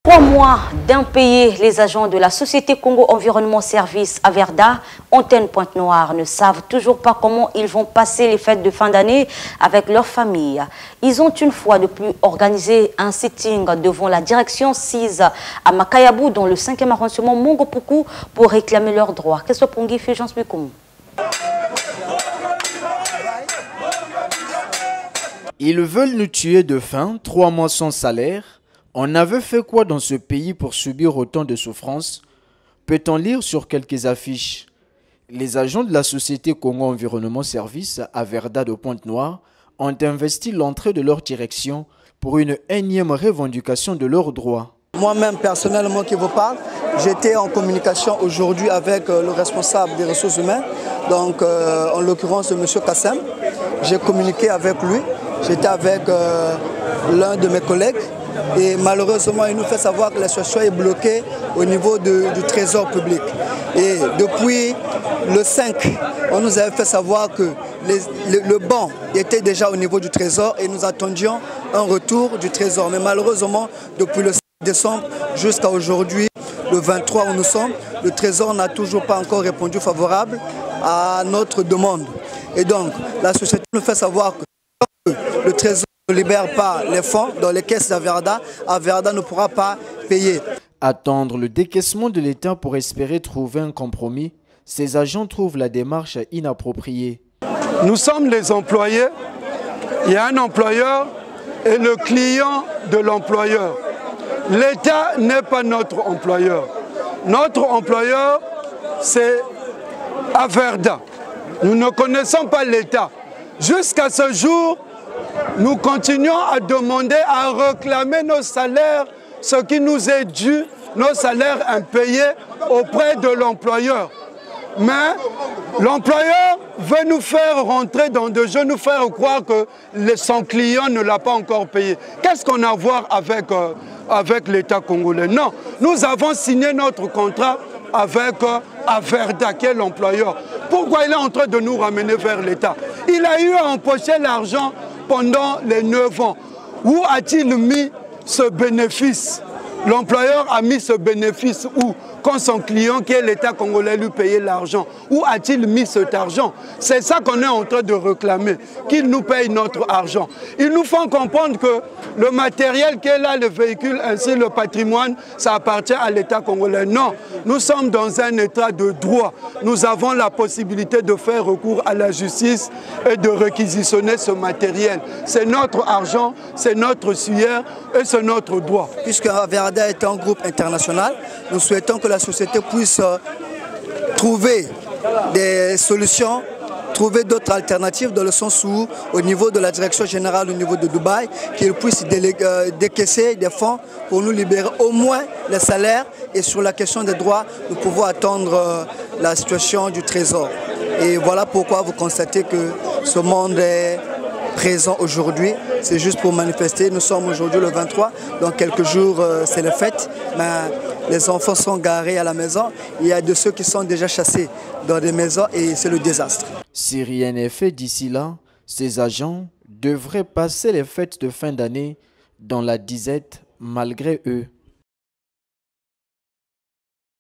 3 mois d'impayés, les agents de la société Congo Environnement Service Averda, Antenne Pointe-Noire, ne savent toujours pas comment ils vont passer les fêtes de fin d'année avec leur famille. Ils ont une fois de plus organisé un sitting devant la direction 6 à Makayabou, dans le 5e arrondissement Mongopuku, pour réclamer leurs droits. Qu'est-ce que Pongi fait, Jean Smikoum? Ils veulent nous tuer de faim, 3 mois sans salaire. On avait fait quoi dans ce pays pour subir autant de souffrances? Peut-on lire sur quelques affiches? Les agents de la société Congo Environnement Service Averda de Pointe-Noire ont investi l'entrée de leur direction pour une énième revendication de leurs droits. Moi-même, personnellement, qui vous parle, j'étais en communication aujourd'hui avec le responsable des ressources humaines, donc en l'occurrence M. Kassem. J'ai communiqué avec lui, j'étais avec l'un de mes collègues et malheureusement il nous fait savoir que la situation est bloquée au niveau du trésor public. Et depuis le 5, on nous avait fait savoir que le banc était déjà au niveau du trésor et nous attendions un retour du trésor. Mais malheureusement, depuis le 5 décembre jusqu'à aujourd'hui, le 23 où nous sommes, le trésor n'a toujours pas encore répondu favorable à notre demande. Et donc, la société nous fait savoir que le trésor ne libère pas les fonds dans les caisses d'Averda, Averda ne pourra pas payer. Attendre le décaissement de l'État pour espérer trouver un compromis, ces agents trouvent la démarche inappropriée. Nous sommes les employés, il y a un employeur et le client de l'employeur. L'État n'est pas notre employeur. Notre employeur, c'est Averda. Nous ne connaissons pas l'État. Jusqu'à ce jour, nous continuons à demander, à réclamer nos salaires, ce qui nous est dû, nos salaires impayés auprès de l'employeur. Mais l'employeur veut nous faire rentrer dans des jeux, nous faire croire que son client ne l'a pas encore payé. Qu'est-ce qu'on a à voir avec l'État congolais? Non, nous avons signé notre contrat avec Averda, qui est l'employeur. Pourquoi il est en train de nous ramener vers l'État? Il a eu à empocher l'argent pendant les 9 ans. Où a-t-il mis ce bénéfice? L'employeur a mis ce bénéfice où? Quand son client, qui est l'État congolais, lui payait l'argent. Où a-t-il mis cet argent? C'est ça qu'on est en train de réclamer, qu'il nous paye notre argent. Ils nous font comprendre que le matériel qui est là, le véhicule, ainsi le patrimoine, ça appartient à l'État congolais. Non, nous sommes dans un état de droit. Nous avons la possibilité de faire recours à la justice et de réquisitionner ce matériel. C'est notre argent, c'est notre sueur et c'est notre droit. Puisque Averda est un groupe international, nous souhaitons que la société puisse trouver des solutions, trouver d'autres alternatives dans le sens où, au niveau de la direction générale, au niveau de Dubaï, qu'ils puissent décaisser des fonds pour nous libérer au moins les salaires. Et sur la question des droits, nous pouvons attendre la situation du trésor. Et voilà pourquoi vous constatez que ce monde est présent aujourd'hui. C'est juste pour manifester. Nous sommes aujourd'hui le 23, dans quelques jours c'est la fête. Mais les enfants sont garés à la maison. Il y a de ceux qui sont déjà chassés dans des maisons et c'est le désastre. Si rien n'est fait d'ici là, ces agents devraient passer les fêtes de fin d'année dans la disette malgré eux.